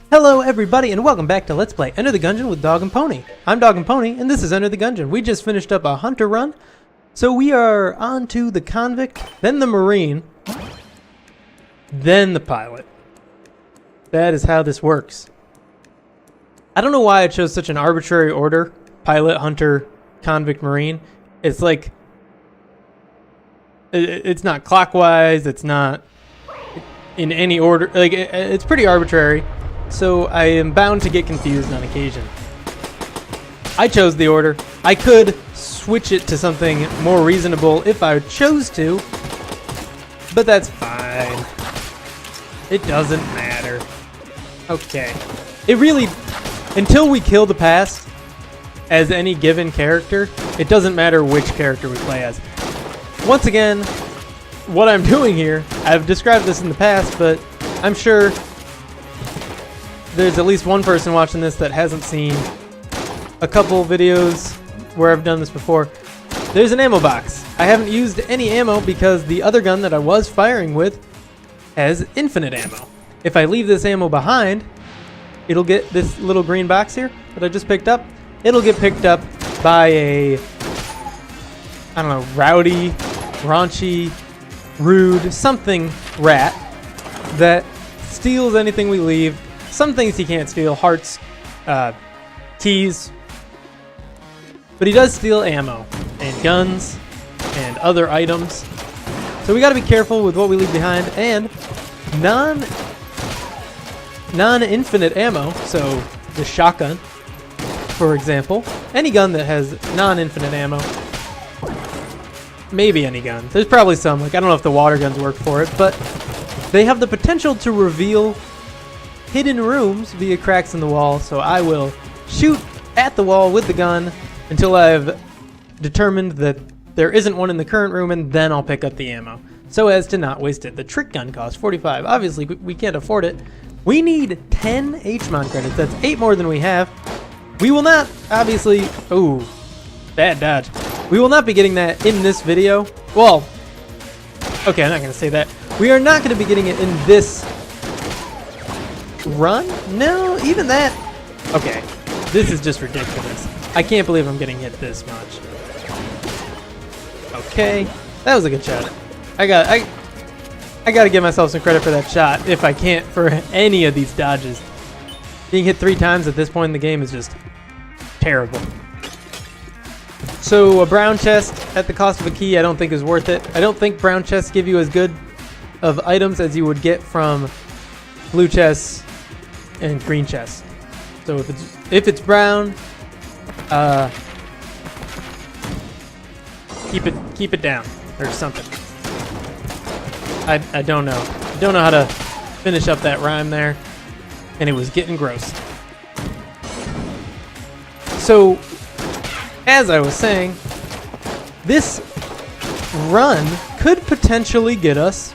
Hello everybody and welcome back to Let's Play Enter the Gungeon with Dog and Pony. I'm Dog and Pony and this is Enter the Gungeon. We just finished up a hunter run. So we are on to the convict, then the marine, then the pilot. That is how this works. I don't know why I chose such an arbitrary order. Pilot, hunter, convict, marine. It's like, it's not clockwise, it's not in any order. Like it's pretty arbitrary. So I am bound to get confused on occasion. I chose the order. I could switch it to something more reasonable if I chose to, but that's fine. It doesn't matter. Okay. It really, until we kill the past as any given character, it doesn't matter which character we play as. Once again, what I'm doing here, I've described this in the past, but I'm sure there's at least one person watching this that hasn't seen a couple videos where I've done this before. There's an ammo box. I haven't used any ammo because the other gun that I was firing with has infinite ammo. If I leave this ammo behind, it'll get this little green box here that I just picked up. It'll get picked up by a, I don't know, rowdy, raunchy, rude, something rat that steals anything we leave. Some things he can't steal, hearts, keys, but he does steal ammo and guns and other items. So we got to be careful with what we leave behind, and non-infinite ammo. So the shotgun, for example, any gun that has non-infinite ammo, maybe any gun. There's probably some, like I don't know if the water guns work for it, but they have the potential to reveal hidden rooms via cracks in the wall, so I will shoot at the wall with the gun until I've determined that there isn't one in the current room, and then I'll pick up the ammo so as to not waste it. The trick gun costs 45. Obviously, we can't afford it. We need 10 HMON credits. That's 8 more than we have. We will not, obviously... Ooh, bad dodge. We will not be getting that in this video. Well, okay, I'm not going to say that. We are not going to be getting it in this run? No, even that. Okay, this is just ridiculous. I can't believe I'm getting hit this much. Okay, that was a good shot. I gotta give myself some credit for that shot if I can't for any of these dodges. Being hit 3 times at this point in the game is just terrible. So a brown chest at the cost of a key I don't think is worth it. I don't think brown chests give you as good of items as you would get from blue chests and green chests. So if it's brown, keep it down or something. I don't know. I don't know how to finish up that rhyme there, and it was getting gross. So as I was saying, this run could potentially get us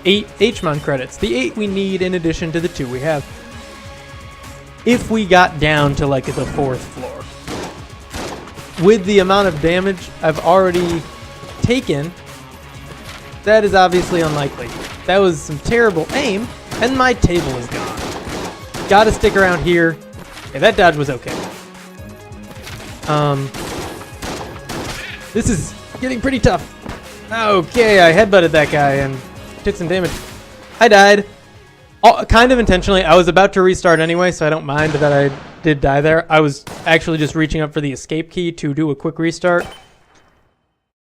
8 HMON credits. The 8 we need in addition to the 2 we have. If we got down to like the 4th floor. With the amount of damage I've already taken, that is obviously unlikely. That was some terrible aim, and my table is gone. Gotta stick around here. Okay, that dodge was okay. This is getting pretty tough. Okay, I headbutted that guy and took some damage. I died. Kind of intentionally. I was about to restart anyway, so I don't mind that I did die there. I was actually just reaching up for the escape key to do a quick restart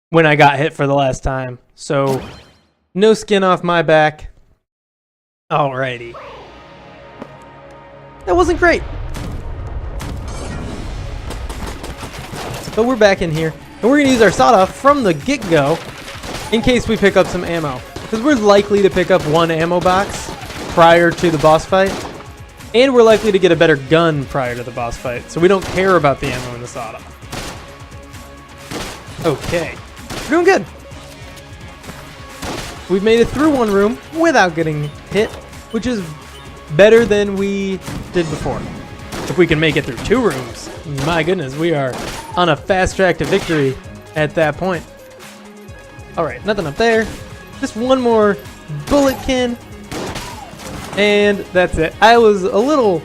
when I got hit for the last time. So, no skin off my back. Alrighty. That wasn't great. But we're back in here, and we're going to use our sawed-off from the get-go in case we pick up some ammo. Because we're likely to pick up 1 ammo box prior to the boss fight, and we're likely to get a better gun prior to the boss fight, so we don't care about the ammo in the sawed-off. Okay, we're doing good. We've made it through 1 room without getting hit, which is better than we did before. If we can make it through 2 rooms, my goodness, we are on a fast track to victory at that point. Alright, nothing up there. Just 1 more bullet can. And that's it. I was a little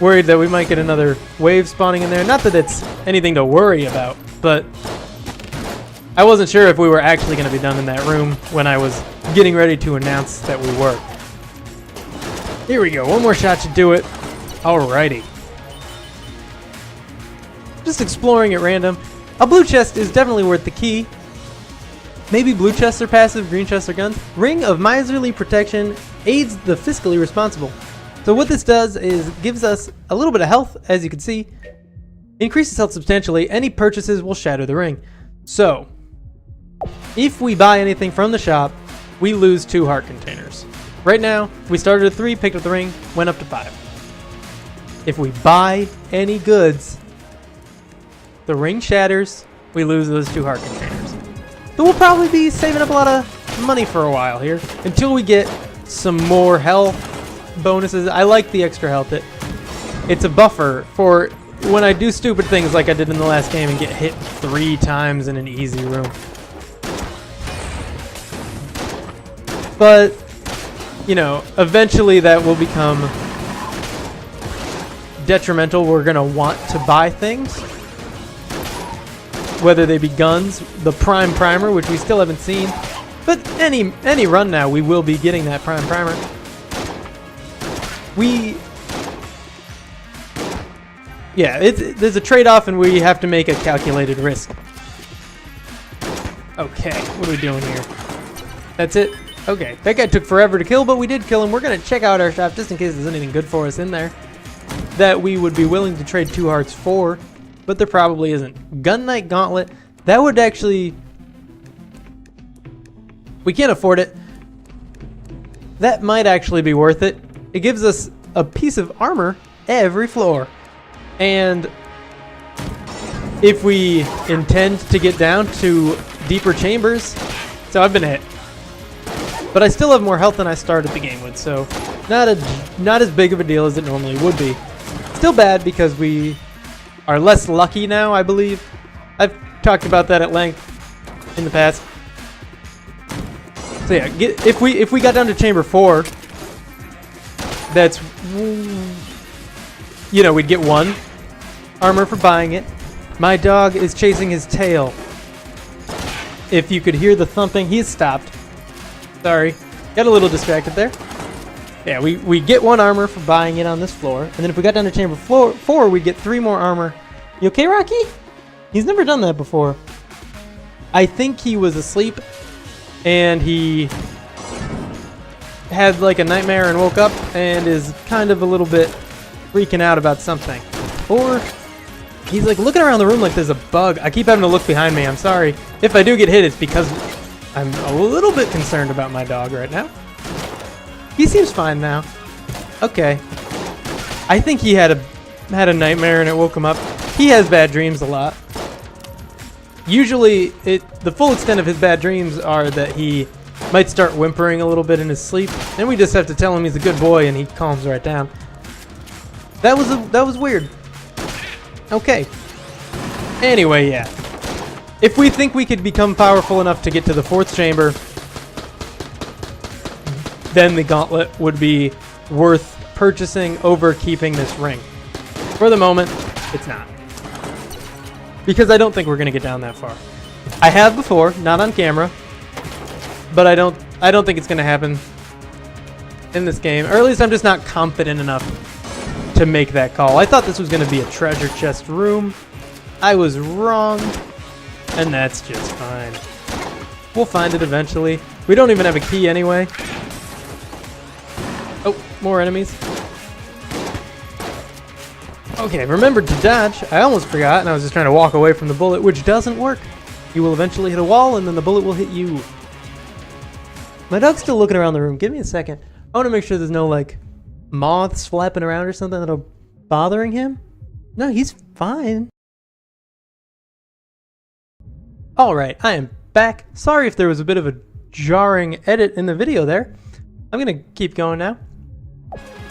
worried that we might get another wave spawning in there. Not that it's anything to worry about, but I wasn't sure if we were actually going to be done in that room when I was getting ready to announce that we were. Here we go. One more shot should do it. Alrighty. Just exploring at random. A blue chest is definitely worth the key. Maybe blue chests are passive, green chests are guns. Ring of Miserly Protection aids the fiscally responsible. So what this does is gives us a little bit of health, as you can see. Increases health substantially. Any purchases will shatter the ring. So, if we buy anything from the shop, we lose 2 heart containers. Right now, we started at 3, picked up the ring, went up to 5. If we buy any goods, the ring shatters, we lose those 2 heart containers. So we'll probably be saving up a lot of money for a while here until we get some more health bonuses. I like the extra health. It's a buffer for when I do stupid things like I did in the last game and get hit 3 times in an easy room. But, you know, eventually that will become detrimental. We're going to want to buy things, whether they be guns, the prime primer, which we still haven't seen. But any run now, we will be getting that prime primer. There's a trade-off, and we have to make a calculated risk. Okay, what are we doing here? That's it? Okay, that guy took forever to kill, but we did kill him. We're going to check out our shop just in case there's anything good for us in there that we would be willing to trade 2 hearts for, but there probably isn't. Gun Knight Gauntlet, that would actually... We can't afford it. That might actually be worth it. It gives us a piece of armor every floor. And if we intend to get down to deeper chambers... So I've been hit. But I still have more health than I started the game with, so not as big of a deal as it normally would be. Still bad because we are less lucky now, I believe. I've talked about that at length in the past. So yeah, if we got down to chamber 4, that's, you know, we'd get 1 armor for buying it. My dog is chasing his tail. If you could hear the thumping, he's stopped. Sorry, got a little distracted there. Yeah, we get 1 armor for buying it on this floor, and then if we got down to chamber 4, we'd get 3 more armor. You okay, Rocky? He's never done that before. I think he was asleep, and he had like a nightmare and woke up and is kind of a little bit freaking out about something. Or he's like looking around the room like there's a bug. I keep having to look behind me. I'm sorry. If I do get hit, it's because I'm a little bit concerned about my dog right now. He seems fine now. Okay. I think he had a nightmare and it woke him up. He has bad dreams a lot. Usually, the full extent of his bad dreams are that he might start whimpering a little bit in his sleep, and we just have to tell him he's a good boy, and he calms right down. That was weird. Okay. Anyway, yeah. If we think we could become powerful enough to get to the 4th chamber, then the gauntlet would be worth purchasing over keeping this ring. For the moment, it's not. Because I don't think we're going to get down that far. I have before, not on camera, but I don't think it's going to happen in this game. Or at least I'm just not confident enough to make that call. I thought this was going to be a treasure chest room. I was wrong. And that's just fine. We'll find it eventually. We don't even have a key anyway. Oh, more enemies. Okay, remembered to dodge. I almost forgot, and I was just trying to walk away from the bullet, which doesn't work. You will eventually hit a wall, and then the bullet will hit you. My dog's still looking around the room. Give me a second. I want to make sure there's no, like, moths flapping around or something that are bothering him. No, he's fine. Alright, I am back. Sorry if there was a bit of a jarring edit in the video there. I'm going to keep going now.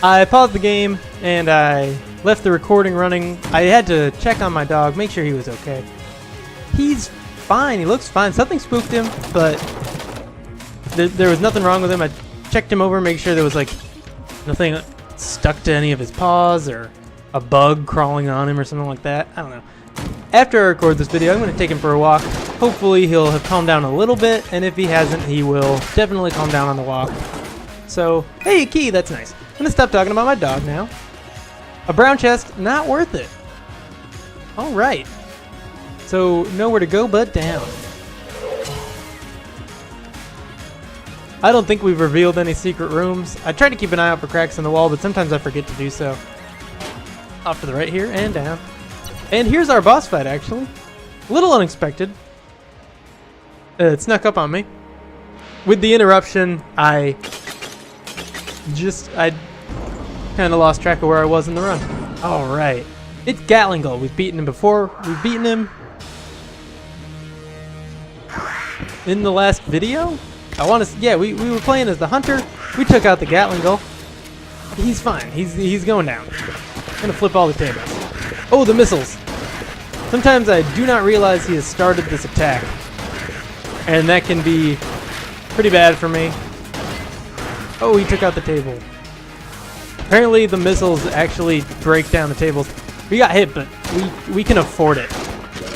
I paused the game and I left the recording running. I had to check on my dog, make sure he was okay. He's fine. He looks fine. Something spooked him, but there was nothing wrong with him. I checked him over, make sure there was like Nothing stuck to any of his paws or a bug crawling on him or something like that. I don't know. After I record this video, I'm going to take him for a walk. Hopefully he'll have calmed down a little bit, and if he hasn't, he will definitely calm down on the walk. So, hey, a key, that's nice. I'm going to stop talking about my dog now. A brown chest, not worth it. Alright. So, nowhere to go but down. I don't think we've revealed any secret rooms. I try to keep an eye out for cracks in the wall, but sometimes I forget to do so. Off to the right here and down. And here's our boss fight, actually. A little unexpected. It snuck up on me. With the interruption, I kind of lost track of where I was in the run. Alright. It's Gatlingle. We've beaten him before. We've beaten him in the last video? Yeah, we were playing as the hunter. We took out the Gatlingle. He's fine. He's going down. I'm gonna flip all the tables. Oh, the missiles. Sometimes I do not realize he has started this attack. And that can be pretty bad for me. Oh, he took out the table. Apparently the missiles actually break down the tables. We got hit, but we can afford it.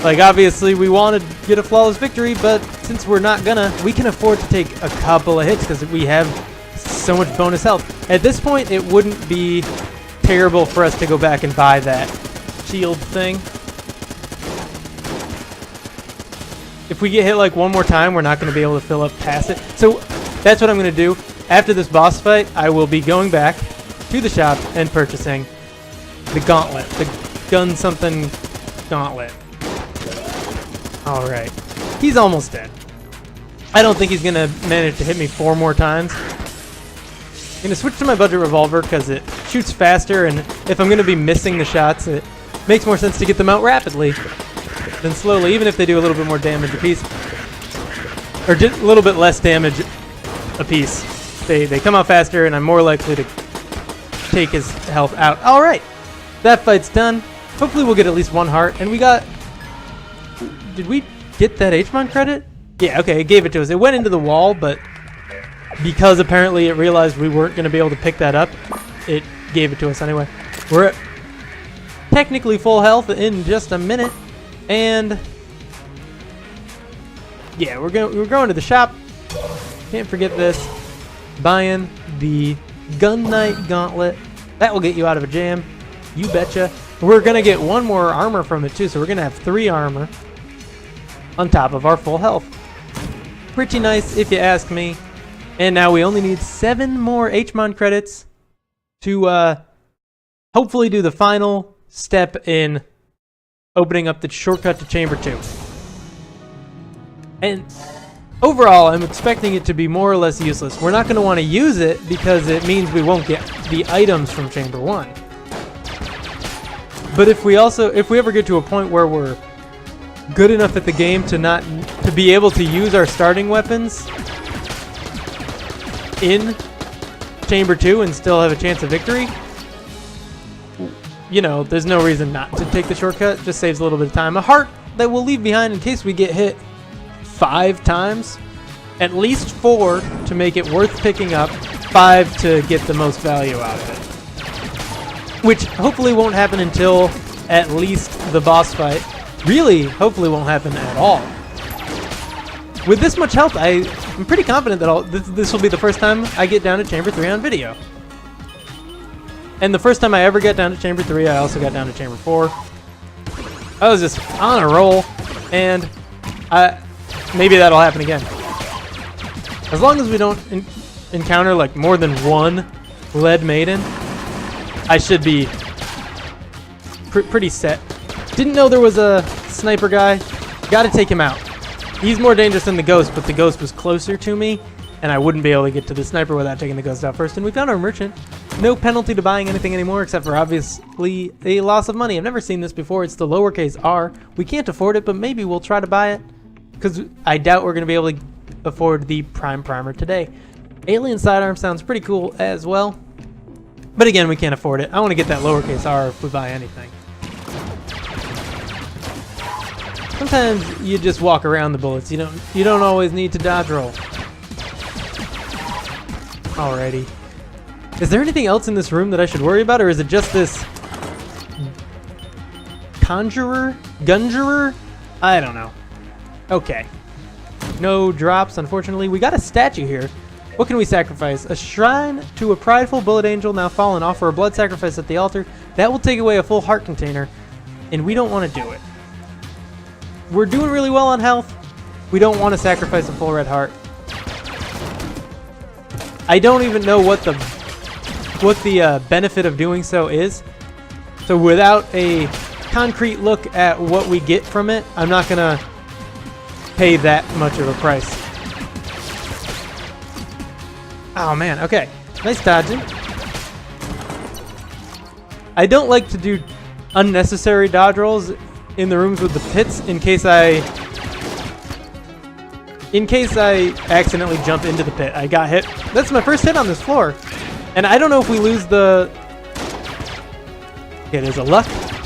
Like, obviously we want to get a flawless victory, but since we're not gonna, we can afford to take a couple of hits because we have so much bonus health. At this point, it wouldn't be terrible for us to go back and buy that shield thing. If we get hit like one more time, we're not going to be able to fill up past it. So that's what I'm going to do. After this boss fight, I will be going back to the shop and purchasing the gauntlet. The gun something gauntlet. Alright. He's almost dead. I don't think he's going to manage to hit me 4 more times. I'm going to switch to my budget revolver because it shoots faster, and if I'm going to be missing the shots, it makes more sense to get them out rapidly than slowly, even if they do a little bit more damage a piece. Or just a little bit less damage a piece. They come out faster, and I'm more likely to take his health out. Alright. That fight's done. Hopefully we'll get at least 1 heart, and we got... Did we get that HMON credit? Yeah, okay, it gave it to us. It went into the wall, but because apparently it realized we weren't going to be able to pick that up, it gave it to us anyway. We're at technically full health in just a minute, and yeah, we're going to the shop. Can't forget this. Buying the Gungeon gauntlet. That will get you out of a jam. You betcha. We're going to get 1 more armor from it too, so we're going to have 3 armor on top of our full health. Pretty nice if you ask me. And now we only need 7 more HMON credits to hopefully do the final step in opening up the shortcut to Chamber 2. And overall, I'm expecting it to be more or less useless. We're not going to want to use it because it means we won't get the items from Chamber 1. But if we ever get to a point where we're good enough at the game to be able to use our starting weapons in Chamber 2 and still have a chance of victory, you know, there's no reason not to take the shortcut. Just saves a little bit of time. A heart that we'll leave behind in case we get hit 5 times. At least 4 to make it worth picking up. 5 to get the most value out of it. Which hopefully won't happen until at least the boss fight. Really, hopefully won't happen at all. With this much health, I'm pretty confident that this will be the first time I get down to Chamber 3 on video. And the first time I ever got down to Chamber 3, I also got down to Chamber 4. I was just on a roll, and maybe that'll happen again. As long as we don't encounter like more than 1 lead maiden, I should be pretty set. Didn't know there was a sniper guy. Gotta take him out. He's more dangerous than the ghost, but the ghost was closer to me, and I wouldn't be able to get to the sniper without taking the ghost out first. And we found our merchant. No penalty to buying anything anymore, except for obviously a loss of money. I've never seen this before. It's the lowercase r. We can't afford it, but maybe we'll try to buy it, because I doubt we're going to be able to afford the Prime Primer today. Alien sidearm sounds pretty cool as well, but again, we can't afford it. I want to get that lowercase r if we buy anything. Sometimes you just walk around the bullets. You don't always need to dodge roll. Alrighty. Is there anything else in this room that I should worry about, or is it just this Gungeon? I don't know. Okay. No drops, unfortunately. We got a statue here. What can we sacrifice? A shrine to a prideful bullet angel now fallen. Offer a blood sacrifice at the altar. That will take away a full heart container, and we don't want to do it. We're doing really well on health. We don't want to sacrifice a full red heart. I don't even know what the benefit of doing so is. So without a concrete look at what we get from it, I'm not gonna pay that much of a price. Oh man, okay. Nice dodging. I don't like to do unnecessary dodge rolls in the rooms with the pits in case I accidentally jump into the pit. I got hit. That's my first hit on this floor. And I don't know if we lose the... Okay, there's a luck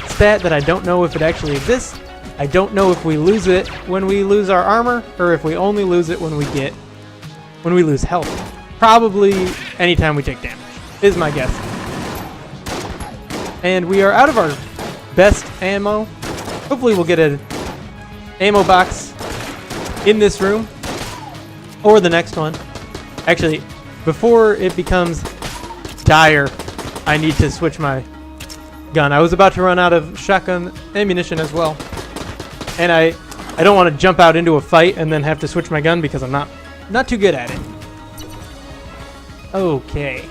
stat that I don't know if it actually exists. I don't know if we lose it when we lose our armor, or if we only lose it when we lose health. Probably anytime we take damage, is my guess. And we are out of our best ammo. Hopefully we'll get an ammo box in this room, or the next one. Actually, before it becomes dire, I need to switch my gun. I was about to run out of shotgun ammunition as well. And I don't want to jump out into a fight and then have to switch my gun because I'm not too good at it. Okay.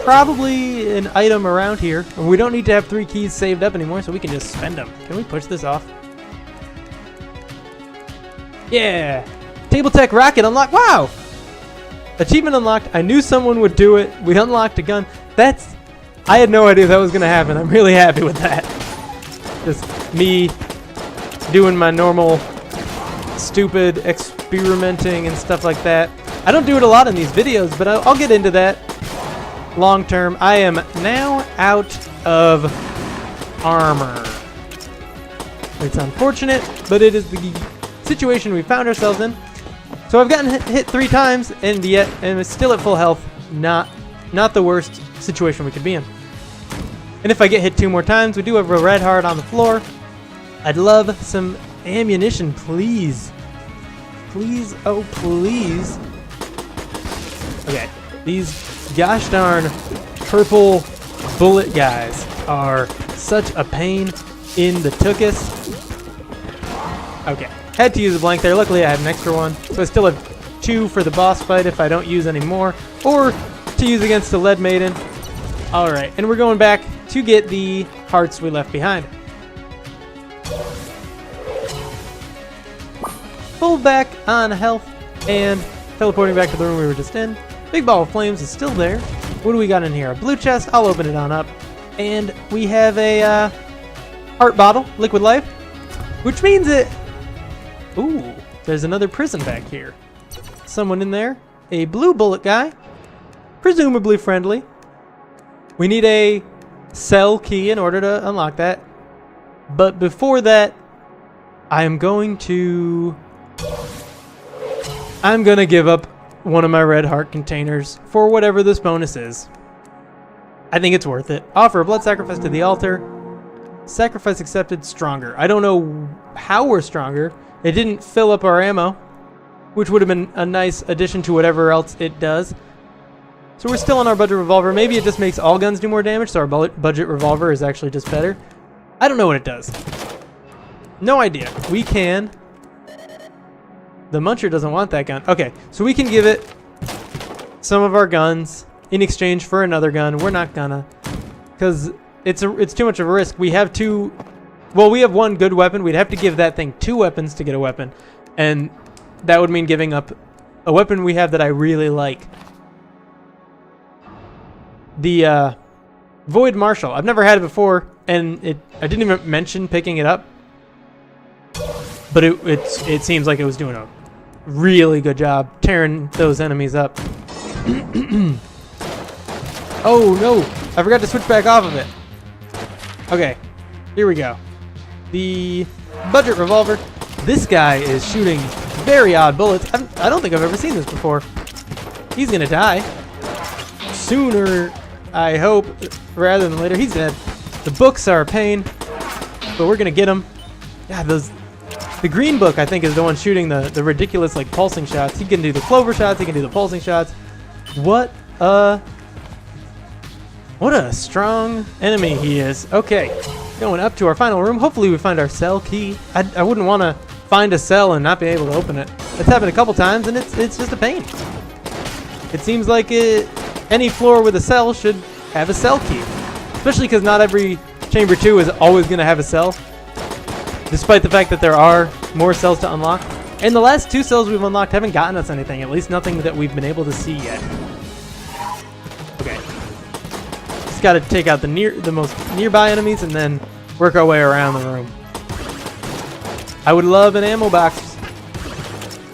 Probably an item around here. And we don't need to have 3 keys saved up anymore, so we can just spend them. Can we push this off? Yeah! Table Tech Rocket unlocked. Wow! Achievement unlocked. I knew someone would do it. We unlocked a gun. I had no idea that was going to happen. I'm really happy with that. Just me doing my normal stupid experimenting and stuff like that. I don't do it a lot in these videos, but I'll get into that long term. I am now out of armor. It's unfortunate, but it is the situation we found ourselves in. So I've gotten hit 3 times, and it's still at full health. Not the worst situation we could be in. And if I get hit 2 more times, we do have a red heart on the floor. I'd love some ammunition, please. Please, oh please. Okay, these gosh darn purple bullet guys are such a pain in the tuchus. Okay, had to use a blank there. Luckily I have an extra one, so I still have 2 for the boss fight if I don't use any more, or to use against the lead maiden. Alright, and we're going back to get the hearts we left behind. Full back on health and teleporting back to the room we were just in. Big ball of flames is still there. What do we got in here? A blue chest. I'll open it on up. And we have a heart bottle, liquid life, which means it... Ooh, there's another prison back here. Someone in there. A blue bullet guy. Presumably friendly. We need a cell key in order to unlock that. But before that, I'm going to give up one of my red heart containers for whatever this bonus is. I think it's worth it. Offer a blood sacrifice to the altar. Sacrifice accepted. Stronger. I don't know how we're stronger. It didn't fill up our ammo, which would have been a nice addition to whatever else it does. So we're still on our budget revolver. Maybe it just makes all guns do more damage, so our budget revolver is actually just better. I don't know what it does. No idea. We can... The Muncher doesn't want that gun. Okay, so we can give it some of our guns in exchange for another gun. We're not gonna, because it's too much of a risk. We have 2... Well, we have 1 good weapon. We'd have to give that thing 2 weapons to get a weapon. And that would mean giving up a weapon we have that I really like. The Void Marshal. I've never had it before, and I didn't even mention picking it up. But it seems like it was doing a really good job tearing those enemies up. Oh no! I forgot to switch back off of it. Okay, here we go. The budget revolver. This guy is shooting very odd bullets. I don't think I've ever seen this before. He's gonna die. sooner, I hope, rather than later. He's dead. The books are a pain, but we're gonna get him. Yeah, the green book, I think, is the one shooting the ridiculous, like, pulsing shots. He can do the clover shots. He can do the pulsing shots. What a strong enemy he is. Okay, going up to our final room. Hopefully we find our cell key. I wouldn't want to find a cell and not be able to open it. It's happened a couple times, and it's just a pain. It seems like any floor with a cell should have a cell key. Especially because not every Chamber 2 is always going to have a cell. Despite the fact that there are more cells to unlock. And the last 2 cells we've unlocked haven't gotten us anything. At least nothing that we've been able to see yet. Okay. Just got to take out the most nearby enemies and then work our way around the room. I would love an ammo box.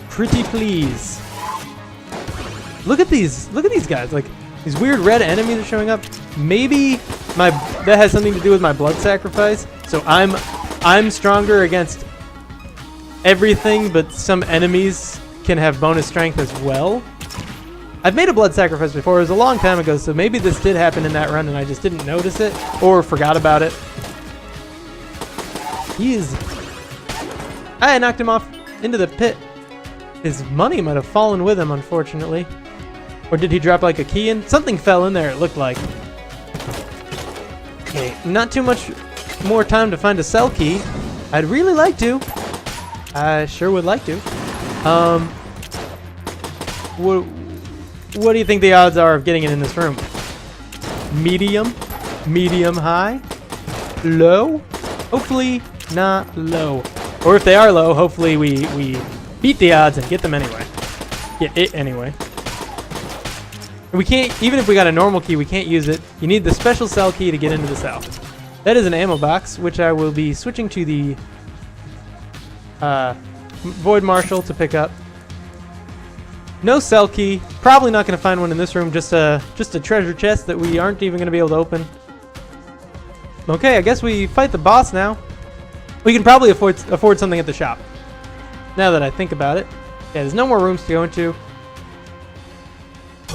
Pretty please. Look at these guys. Like, these weird red enemies are showing up. Maybe that has something to do with my blood sacrifice. So I'm stronger against everything, but some enemies can have bonus strength as well. I've made a blood sacrifice before. It was a long time ago, so maybe this did happen in that run and I just didn't notice it or forgot about it. I knocked him off into the pit. His money might have fallen with him, unfortunately. Or did he drop like a key in? Something fell in there, it looked like. Okay, not too much more time to find a cell key. I'd really like to. I sure would like to. What do you think the odds are of getting it in this room? Medium? Medium high? Low? Hopefully not low. Or if they are low, hopefully we beat the odds and get them anyway. Get it anyway. We can't, even if we got a normal key, we can't use it. You need the special cell key to get into the cell. That is an ammo box, which I will be switching to the Void Marshal to pick up. No cell key. Probably not going to find one in this room. Just a treasure chest that we aren't even going to be able to open. Okay, I guess we fight the boss now. We can probably afford something at the shop. Now that I think about it. Yeah, there's no more rooms to go into.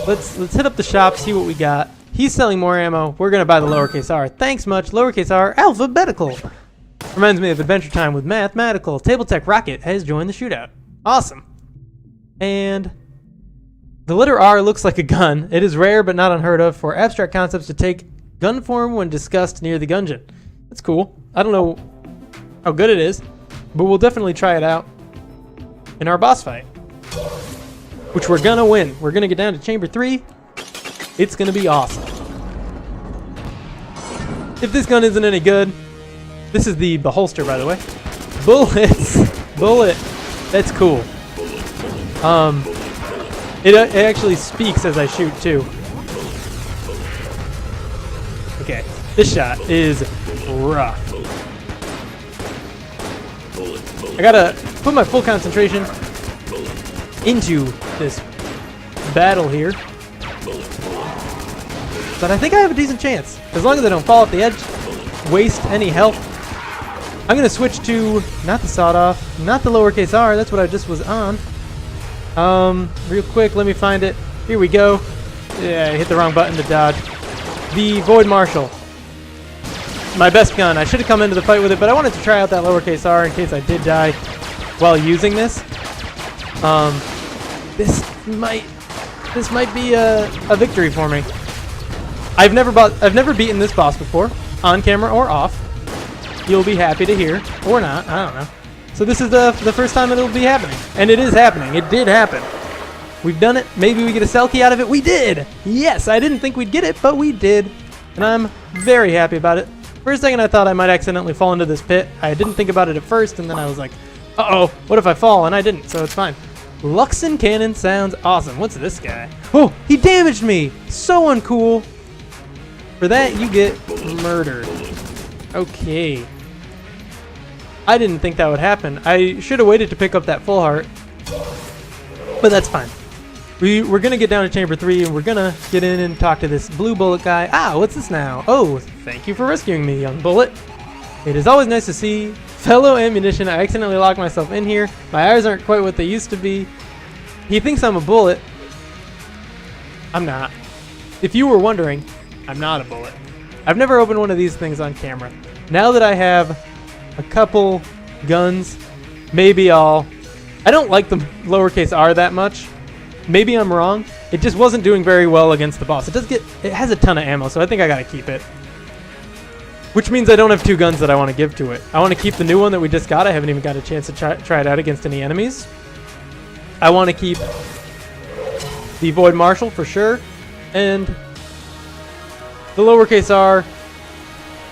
Let's hit up the shop, see what we got. He's selling more ammo. We're going to buy the lowercase r. Thanks much. Lowercase r, alphabetical. Reminds me of Adventure Time with Mathematical. Tabletech Rocket has joined the shootout. Awesome. And the letter R looks like a gun. It is rare but not unheard of for abstract concepts to take gun form when discussed near the Gungeon. That's cool. I don't know how good it is, but we'll definitely try it out in our boss fight, which we're gonna win. We're gonna get down to Chamber 3. It's gonna be awesome. If this gun isn't any good, this is the beholster, by the way. Bullets. Bullet. That's cool. It actually speaks as I shoot too. Okay, this shot is rough. I gotta put my full concentration into this battle here. But I think I have a decent chance. As long as I don't fall off the edge, waste any health. I'm gonna switch to not the sawed-off, not the lowercase r, that's what I just was on. Real quick, let me find it. Here we go. Yeah, I hit the wrong button to dodge. The Void Marshal. My best gun. I should have come into the fight with it, but I wanted to try out that lowercase r in case I did die while using this. This might be a victory for me. I've never beaten this boss before, on camera or off. You'll be happy to hear, or not. I don't know. So this is the first time it'll be happening, and it is happening. It did happen. We've done it. Maybe we get a cell key out of it. We did. Yes, I didn't think we'd get it, but we did, and I'm very happy about it. For a second, I thought I might accidentally fall into this pit. I didn't think about it at first, and then I was like, uh-oh, what if I fall? And I didn't, so it's fine. Luxon Cannon sounds awesome. What's this guy? Oh, he damaged me. So uncool. For that, you get murdered. Okay. I didn't think that would happen. I should have waited to pick up that full heart. But that's fine. We're going to get down to Chamber 3, and we're going to get in and talk to this blue bullet guy. Ah, what's this now? Oh, thank you for rescuing me, young bullet. It is always nice to see fellow ammunition. I accidentally locked myself in here. My eyes aren't quite what they used to be. He thinks I'm a bullet. I'm not. if you were wondering, I'm not a bullet. I've never opened one of these things on camera. Now that I have a couple guns, maybe I don't like the lowercase r that much. Maybe I'm wrong. It just wasn't doing very well against the boss. It has a ton of ammo, so I think I gotta keep it. Which means I don't have two guns that I want to give to it. I want to keep the new one that we just got. I haven't even got a chance to try it out against any enemies. I want to keep the Void Marshal for sure. And the lowercase r,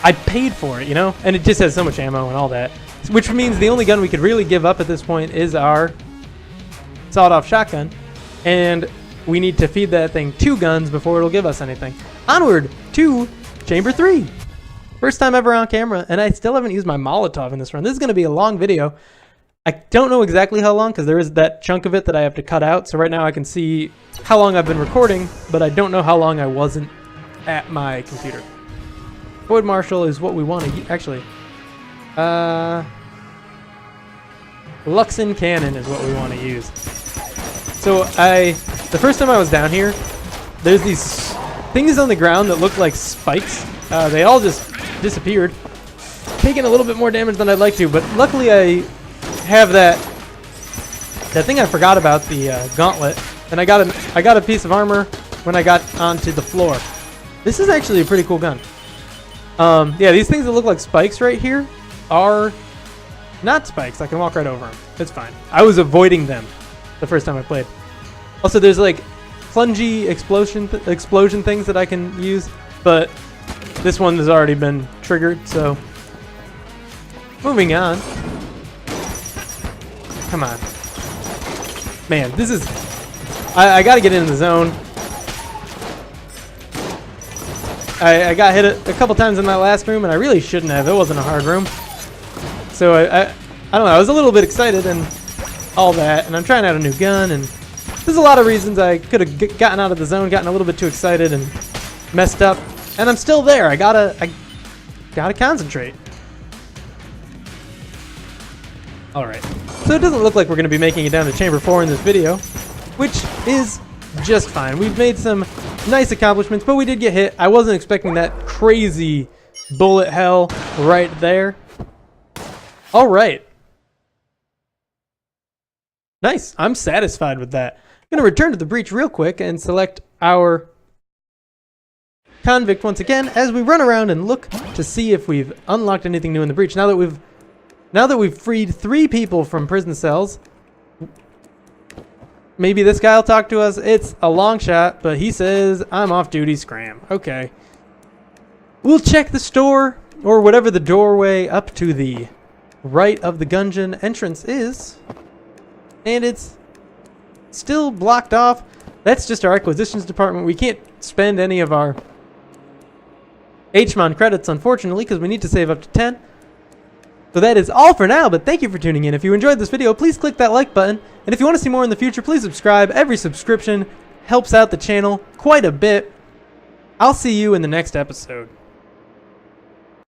I paid for it, you know? And it just has so much ammo and all that. Which means the only gun we could really give up at this point is our sawed-off shotgun. And we need to feed that thing 2 guns before it'll give us anything. Onward to Chamber 3. First time ever on camera, and I still haven't used my Molotov in this run. This is going to be a long video. I don't know exactly how long because there is that chunk of it that I have to cut out. So right now I can see how long I've been recording, but I don't know how long I wasn't at my computer. Void Marshal is what we want to actually. Luxon Cannon is what we want to use. So the first time I was down here, there's these things on the ground that look like spikes. They all just disappeared, taking a little bit more damage than I'd like to, but luckily I have that thing I forgot about, the gauntlet, and I got a piece of armor when I got onto the floor. This is actually a pretty cool gun. Yeah, these things that look like spikes right here are not spikes. I can walk right over them. It's fine. I was avoiding them the first time I played. Also, there's like plungy explosion things that I can use, but this one has already been triggered, so moving on. Come on. Man, this is... I gotta get in the zone. I got hit a couple times in that last room, and I really shouldn't have. It wasn't a hard room. So I don't know, I was a little bit excited and all that, and I'm trying out a new gun, and there's a lot of reasons I could have gotten out of the zone, gotten a little bit too excited, and messed up. And I'm still there. I gotta concentrate. All right. So it doesn't look like we're going to be making it down to Chamber 4 in this video, which is just fine. We've made some nice accomplishments, but we did get hit. I wasn't expecting that crazy bullet hell right there. All right. Nice. I'm satisfied with that. I'm going to return to the breach real quick and select our convict once again as we run around and look to see if we've unlocked anything new in the breach. Now that we've freed 3 people from prison cells, maybe this guy will talk to us. It's a long shot, but he says I'm off duty, scram. Okay. We'll check the store or whatever the doorway up to the right of the Gungeon entrance is, and it's still blocked off. That's just our acquisitions department. We can't spend any of our HMON credits, unfortunately, because we need to save up to 10. So that is all for now, but thank you for tuning in. If you enjoyed this video, please click that like button. And if you want to see more in the future, please subscribe. Every subscription helps out the channel quite a bit. I'll see you in the next episode.